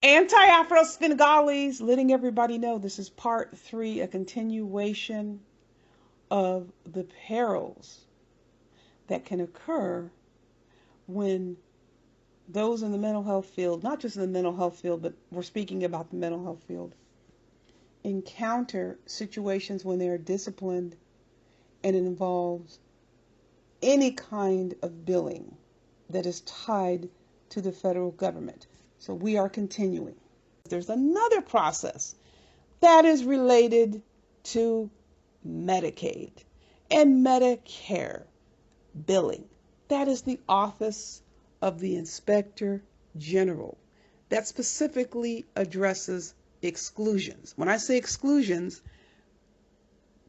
Anti-Afro-Svengalis, letting everybody know this is part 3, a continuation of the perils that can occur when those in the mental health field, not just in the mental health field, but we're speaking about the mental health field, encounter situations when they are disciplined and it involves any kind of billing that is tied to the federal government. So we are continuing. There's another process that is related to Medicaid and Medicare billing. That is the Office of the Inspector General that specifically addresses exclusions. When I say exclusions,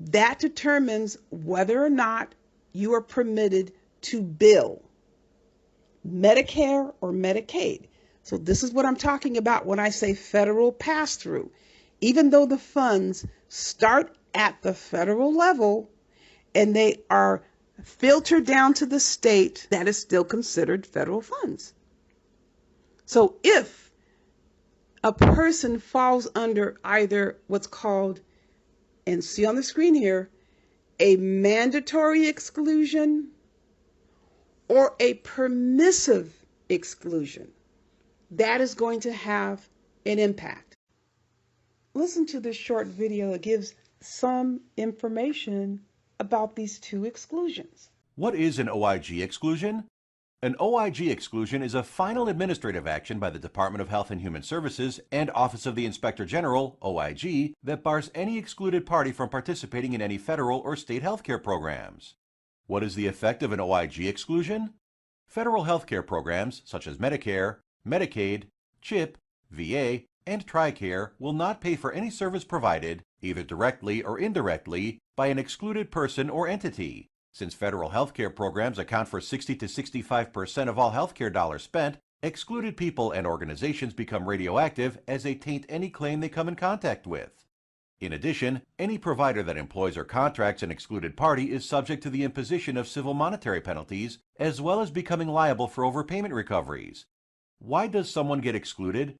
that determines whether or not you are permitted to bill Medicare or Medicaid. So this is what I'm talking about when I say federal pass-through. Even though the funds start at the federal level and they are filtered down to the state, that is still considered federal funds. So if a person falls under either what's called, and see on the screen here, a mandatory exclusion or a permissive exclusion, that is going to have an impact. Listen to this short video that gives some information about these two exclusions. What is an OIG exclusion? An OIG exclusion is a final administrative action by the Department of Health and Human Services and Office of the Inspector General, OIG, that bars any excluded party from participating in any federal or state healthcare programs. What is the effect of an OIG exclusion? Federal healthcare programs such as Medicare, Medicaid, CHIP, VA, and TRICARE will not pay for any service provided, either directly or indirectly, by an excluded person or entity. Since federal healthcare programs account for 60 to 65% of all healthcare dollars spent, excluded people and organizations become radioactive as they taint any claim they come in contact with. In addition, any provider that employs or contracts an excluded party is subject to the imposition of civil monetary penalties, as well as becoming liable for overpayment recoveries. Why does someone get excluded?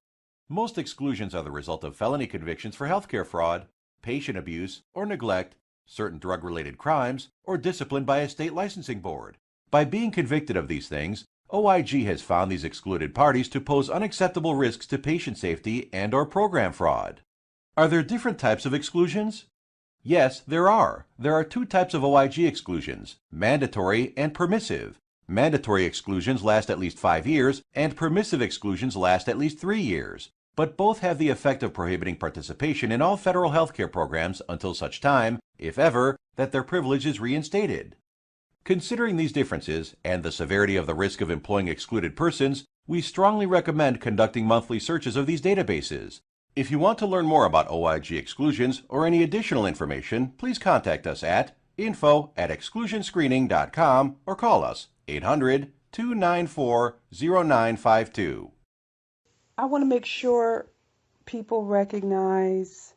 Most exclusions are the result of felony convictions for healthcare fraud, patient abuse or neglect, certain drug-related crimes, or discipline by a state licensing board. By being convicted of these things, OIG has found these excluded parties to pose unacceptable risks to patient safety and/or program fraud. Are there different types of exclusions? Yes, there are. There are two types of OIG exclusions, mandatory and permissive. Mandatory exclusions last at least 5 years, and permissive exclusions last at least 3 years. But both have the effect of prohibiting participation in all federal healthcare programs until such time, if ever, that their privilege is reinstated. Considering these differences and the severity of the risk of employing excluded persons, we strongly recommend conducting monthly searches of these databases. If you want to learn more about OIG exclusions or any additional information, please contact us at info@exclusionscreening.com or call us 800-294-0952. I want to make sure people recognize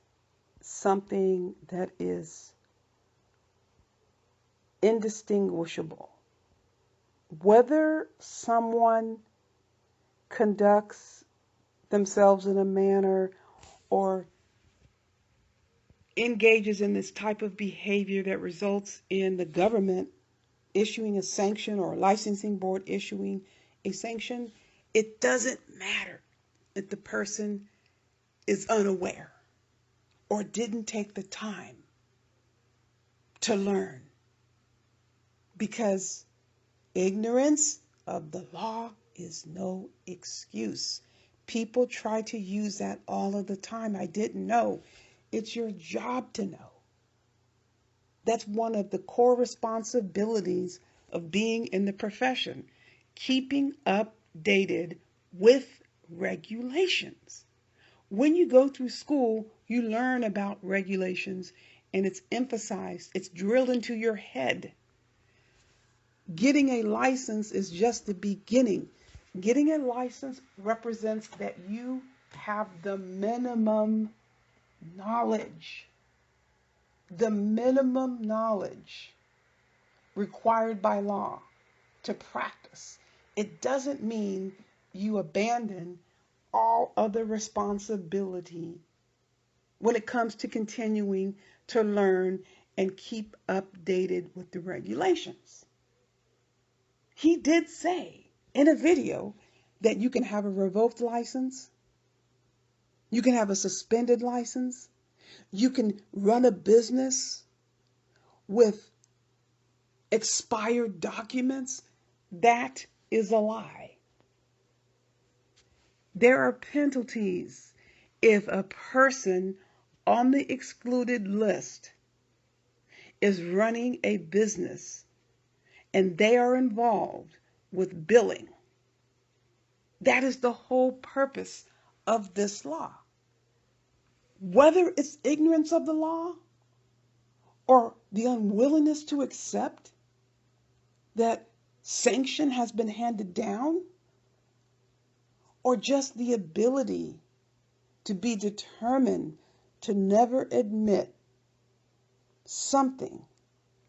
something that is indistinguishable. Whether someone conducts themselves in a manner or engages in this type of behavior that results in the government issuing a sanction or a licensing board issuing a sanction, it doesn't matter if the person is unaware or didn't take the time to learn, because ignorance of the law is no excuse. People try to use that all of the time. I didn't know. It's your job to know. That's one of the core responsibilities of being in the profession, keeping updated with regulations. When you go through school, you learn about regulations and it's emphasized, it's drilled into your head. Getting a license is just the beginning. Getting a license represents that you have the minimum knowledge required by law to practice. It doesn't mean you abandon all other responsibility when it comes to continuing to learn and keep updated with the regulations. He did say in a video that you can have a revoked license, you can have a suspended license, you can run a business with expired documents. That is a lie. There are penalties if a person on the excluded list is running a business and they are involved with billing. That is the whole purpose of this law. Whether it's ignorance of the law or the unwillingness to accept that sanction has been handed down, or just the ability to be determined to never admit something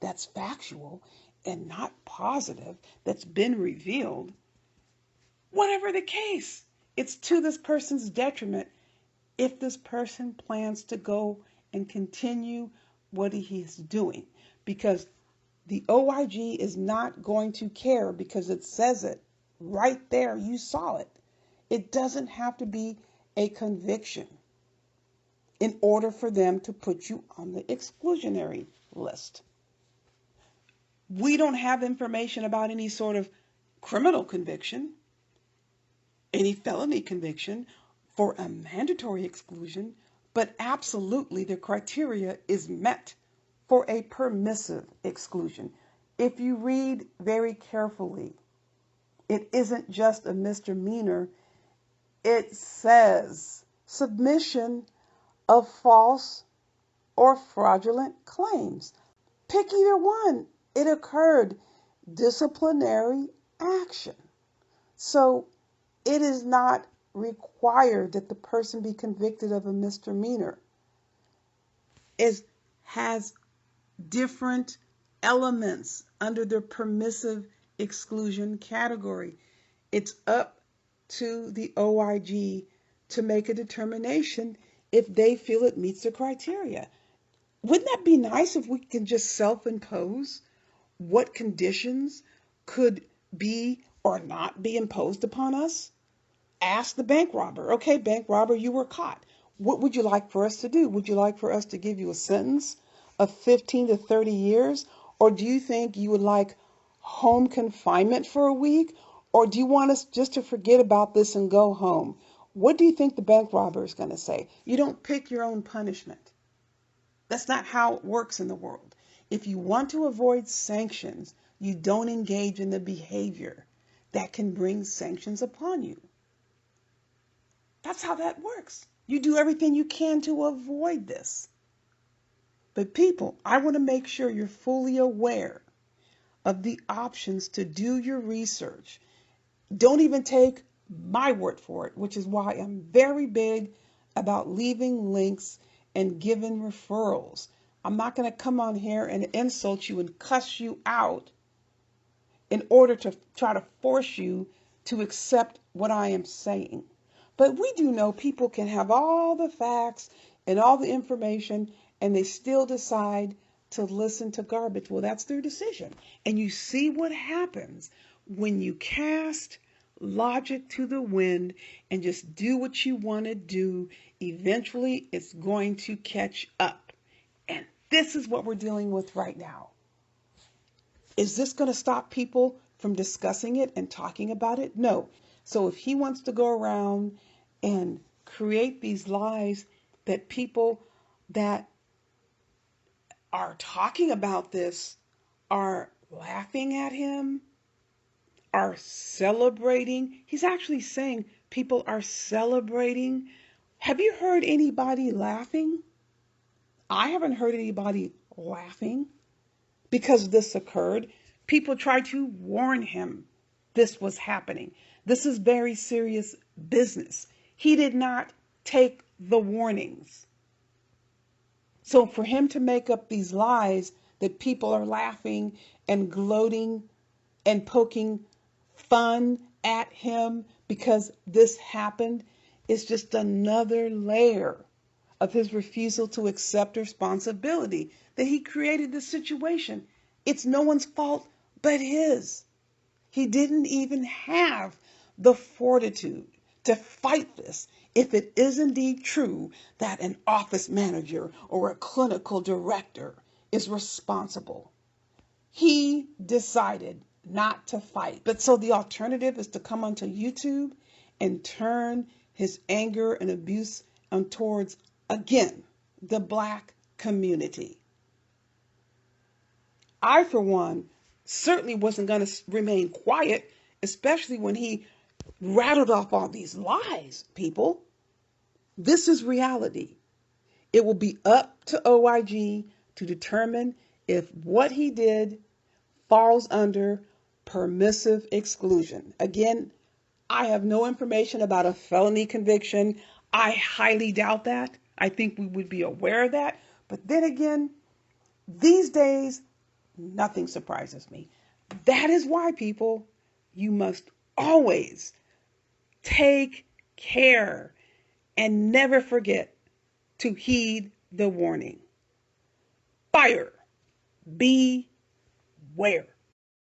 that's factual and not positive that's been revealed, whatever the case, it's to this person's detriment if this person plans to go and continue what he's doing, because the OIG is not going to care because it says it right there. You saw it. It doesn't have to be a conviction in order for them to put you on the exclusionary list. We don't have information about any sort of criminal conviction, any felony conviction for a mandatory exclusion, but absolutely the criteria is met for a permissive exclusion. If you read very carefully, it isn't just a misdemeanor. It says submission of false or fraudulent claims. Pick either one. It occurred. Disciplinary action. So it is not required that the person be convicted of a misdemeanor. It has different elements under the permissive exclusion category. It's up to the OIG to make a determination if they feel it meets the criteria. Wouldn't that be nice if we can just self-impose what conditions could be or not be imposed upon us? Ask the bank robber, okay, bank robber, you were caught. What would you like for us to do? Would you like for us to give you a sentence of 15 to 30 years? Or do you think you would like home confinement for a week? Or do you want us just to forget about this and go home? What do you think the bank robber is going to say? You don't pick your own punishment. That's not how it works in the world. If you want to avoid sanctions, you don't engage in the behavior that can bring sanctions upon you. That's how that works. You do everything you can to avoid this. But people, I want to make sure you're fully aware of the options to do your research. Don't even take my word for it, which is why I'm very big about leaving links and giving referrals. I'm not going to come on here and insult you and cuss you out in order to try to force you to accept what I am saying. But we do know people can have all the facts and all the information and they still decide to listen to garbage. Well, that's their decision. And you see what happens when you cast logic to the wind and just do what you want to do. Eventually, it's going to catch up. And this is what we're dealing with right now. Is this going to stop people from discussing it and talking about it? No. So if he wants to go around and create these lies that people that are talking about this are laughing at him, are celebrating. He's actually saying people are celebrating. Have you heard anybody laughing? I haven't heard anybody laughing because this occurred. People tried to warn him this was happening. This is very serious business. He did not take the warnings. So for him to make up these lies that people are laughing and gloating and poking fun at him because this happened, is just another layer of his refusal to accept responsibility that he created the situation. It's no one's fault but his. He didn't even have the fortitude to fight this if it is indeed true that an office manager or a clinical director is responsible. He decided not to fight. But so the alternative is to come onto YouTube and turn his anger and abuse towards, again, the Black community. I, for one, certainly wasn't going to remain quiet, especially when he rattled off all these lies, people. This is reality. It will be up to OIG to determine if what he did falls under permissive exclusion. Again, I have no information about a felony conviction. I highly doubt that. I think we would be aware of that. But then again, these days, nothing surprises me. That is why, people, you must always take care and never forget to heed the warning. Fire. Beware.